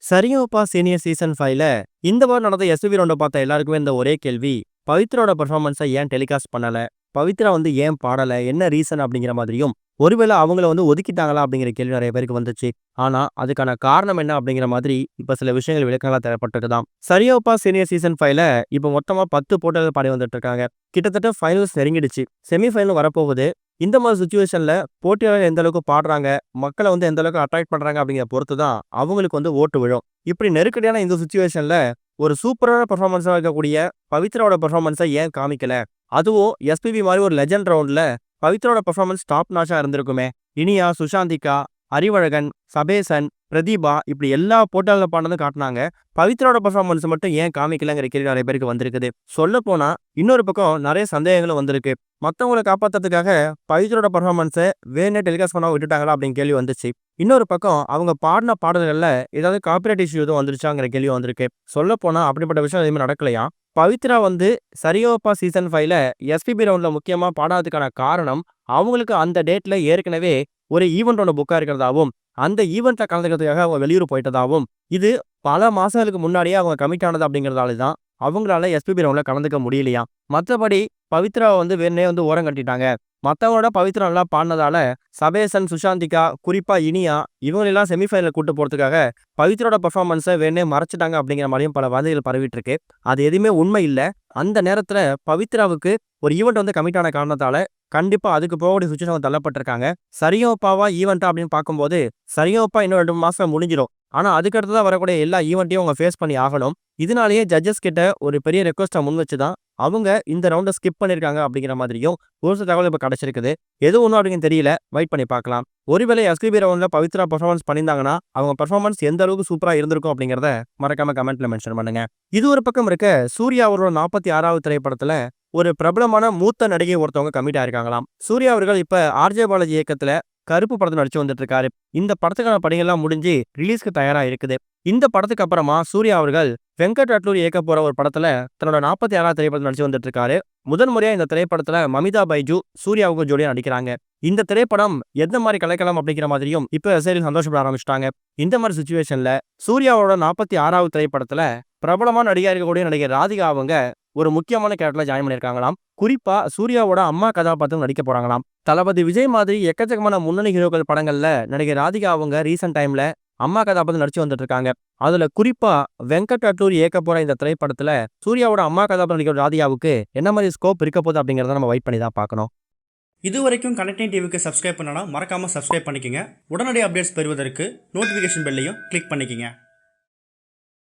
Sa Re Ga Ma Pa senior season 5ல இந்த வாரம் நடந்த எஸ்பிபி ரவுண்ட பார்த்த எல்லாருக்குமே இந்த ஒரே கேள்வி, பவித்ராவோட பெர்ஃபார்மன்ஸை ஏன் டெலிகாஸ்ட் பண்ணல? பவித்ரா ஏன் பாடல? என்ன ரீசன் அப்படிங்கிற மாதிரியும், ஒருவேளை அவங்கள ஒதுக்கிட்டாங்களா அப்படிங்கிற கேள்வி நிறைய பேருக்கு வந்துச்சு. ஆனா அதுக்கான காரணம் என்ன அப்படிங்கிற மாதிரி இப்ப சில விஷயங்கள் விளக்கங்களா தரப்பட்டிருக்குதாம். சரிகமபா சீனியர் சீசன் 5ல இப்ப மொத்தமா 10 போட்டிகள் பாடி வந்துட்டு இருக்காங்க. கிட்டத்தட்ட ஃபைனல்ஸ் நெருங்கிடுச்சு. செமி ஃபைனல் வரப்போகுது. இந்த மாதிரி சுச்சுவேஷன்ல போட்டியாளர் எந்த அளவுக்கு பாடுறாங்க, மக்களை எந்த அளவுக்கு அட்ராக்ட் பண்றாங்க அப்படிங்கிற பொறுத்து தான் அவங்களுக்கு ஓட்டு விழும். இப்படி நெருக்கடியான இந்த சுச்சுவேஷன்ல ஒரு சூப்பரான பெர்ஃபார்மன்ஸா இருக்கக்கூடிய பவித்ராவோட பெர்ஃபார்மன்ஸை ஏன் காமிக்கல? அதுவும் எஸ்பிபி மாதிரி ஒரு லெஜண்ட் ரவுண்ட்ல பவித்ராவோட பெர்ஃபார்மன்ஸ் டாப் நாச்சா இருந்திருக்குமே. இனியா, சுஷாந்திகா, அறிவழகன், சபேசன், பிரதீபா இப்படி எல்லா போட்டியாளர்கள் பாடினதும் காட்டினாங்க. பவித்ராவோட பெர்ஃபார்மன்ஸ் மட்டும் ஏன் காமிக்கலங்கிற கேள்வி நிறைய பேருக்கு வந்திருக்குது. சொல்ல போனா இன்னொரு பக்கம் நிறைய சந்தேகங்களும் வந்திருக்கு. மற்றவங்களை காப்பாத்துறதுக்காக பவித்ராவோட பெர்ஃபார்மன்ஸை வேணே டெலிகாஸ்ட் பண்ண விட்டுட்டாங்களா அப்படின்னு கேள்வி வந்துச்சு. இன்னொரு பக்கம் அவங்க பாடின பாடல்கள்ல ஏதாவது காப்பிரைட் இஷ்யூ எதுவும் வந்துருச்சாங்கிற கேள்வி வந்திருக்கு. சொல்ல போனா அப்படிப்பட்ட விஷயம் எதுவுமே நடக்கலையா. பவித்ரா சரிகமபா சீசன் 5ல எஸ்பிபி ரவுண்ட்ல முக்கியமா பாடாததுக்கான காரணம், அவங்களுக்கு அந்த டேட்ல ஏற்கனவே ஒரு ஈவெண்ட் ஒன்று புக்கா இருக்கிறதாவும், அந்த ஈவெண்ட்ல கலந்துக்கிறதுக்காக அவங்க வெளியூர் போயிட்டதாவும், இது பல மாசங்களுக்கு முன்னாடியே அவங்க கமிட் ஆனது அப்படிங்கிறதால தான் அவங்களால எஸ்பிபி ரவுண்ட்ல கலந்துக்க முடியலையா. மற்றபடி பவித்ரா வேணே ஓரம் கட்டிட்டாங்க. மற்றவங்களோட பவித்ரா நல்லா பாடினதால சபேசன், சுஷாந்திகா, குறிப்பா இனியா இவங்களெல்லாம் செமிஃபைனல் கூட்டு போறதுக்காக பவித்ரோட பெர்ஃபார்மன்ஸை வேணே மறைச்சிட்டாங்க அப்படிங்கிற மாதிரியும் பல வதந்திகள் பரவிட்டு இருக்கு. அது எதுவுமே உண்மை இல்லை. அந்த நேரத்துல பவித்ராவுக்கு ஒரு ஈவெண்ட் கமிட் ஆன காரணத்தால கண்டிப்பா அதுக்கு போகக்கூடிய சுச்சுவேஷன் தள்ளப்பட்டிருக்காங்க. சரிகமபாவா ஈவெண்ட்டா அப்படின்னு பார்க்கும்போது சரிகமபா இன்னும் 2 மாசம் முடிஞ்சிடும். ஆனா அதுக்கடுத்துதான் வரக்கூடிய எல்லா ஈவெண்ட்டையும் அவங்க ஃபேஸ் பண்ணி ஆகணும். இதனாலேயே ஜட்ஜஸ் கிட்ட ஒரு பெரிய ரெக்வஸ்ட்டை முன் வச்சுதான் அவங்க இந்த ரவுண்டை ஸ்கிப் பண்ணிருக்காங்க அப்படிங்கிற மாதிரியும் ஒரு சில தகவல் இப்ப கிடைச்சிருக்குது. எது ஒன்றும் அப்படின்னு தெரியல, வெயிட் பண்ணி பார்க்கலாம். ஒருவேளை எஸ்பிபி ரவுண்ட்ல பவித்ரா பெர்ஃபார்மன்ஸ் பண்ணியிருந்தாங்கன்னா அவங்க பெர்ஃபார்மன்ஸ் எந்த அளவுக்கு சூப்பரா இருந்திருக்கும் அப்படிங்கிறத மறக்காம கமெண்ட்ல மென்ஷன் பண்ணுங்க. இது ஒரு பக்கம் இருக்க, சூர்யா அவரோட 46வது திரைப்படத்துல ஒரு பிரபலமான மூத்த நடிகை ஒருத்தவங்க கமிட் ஆயிருக்காங்களாம். சூர்யா அவர்கள் இப்ப ஆர்ஜே பாலாஜி இயக்கத்துல கருப்பு படத்தை நடிச்சு வந்துட்டு இருக்காரு. இந்த படத்துக்கான பணிகள்லாம் முடிஞ்சு ரிலீஸ்க்கு தயாரா இருக்குது. இந்த படத்துக்கு அப்புறமா சூர்யா அவர்கள் வெங்கட் அட்லூரி இயக்க போற ஒரு படத்துல தன்னோட 46வது திரைப்படத்தில் நடிச்சு வந்துட்டு இருக்காரு. முதன் முறையா இந்த திரைப்படத்துல மமிதா பைஜு சூர்யாவுக்கு ஜோடியா நடிக்கிறாங்க. இந்த திரைப்படம் எந்த மாதிரி கலைக்கலாம் அப்படிங்கிற மாதிரியும் இப்ப ரசிகர்கள் சந்தோஷப்பட ஆரம்பிச்சிட்டாங்க. இந்த மாதிரி சுச்சுவேஷன்ல சூர்யாவோட 46வது திரைப்படத்துல பிரபலமான நடிகா இருக்கக்கூடிய நடிகர் ராதிகா ஒரு முக்கியமான கேரக்டர்ல ஜாயின் பண்ணியிருக்காங்களாம். குறிப்பா சூர்யாவோட அம்மா கதாபாத்திரம் நடிக்க போறாங்களாம். தளபதி விஜய் மாதிரி எக்கச்சக்கமான முன்னணி ஹீரோக்கள் படங்கள்ல நடிகர் ராதிகா ரீசெண்ட் டைம்ல அம்மா கதாபாத்திரம் நடிச்சு வந்துட்டு இருக்காங்க. அதுல குறிப்பா வெங்கட் அட்லூரி இயக்க போற இந்த திரைப்படத்துல சூர்யாவோட அம்மா கதாபாத்திரம் நடிக்கிற ராதிகாவுக்கு என்ன மாதிரி ஸ்கோப் இருக்க போகுது அப்படிங்கறத நம்ம வெயிட் பண்ணி தான் பார்க்கணும். இது வரைக்கும் கனெக்டிங் டிவிக்கு சப்ஸ்கிரைப் பண்ணனா மறக்காம சப்ஸ்கிரைப் பண்ணிக்கங்க. உடனடி அப்டேட்ஸ் பெறுவதற்கு நோட்டிபிகேஷன் பெல்லையும் கிளிக் பண்ணிக்கங்க.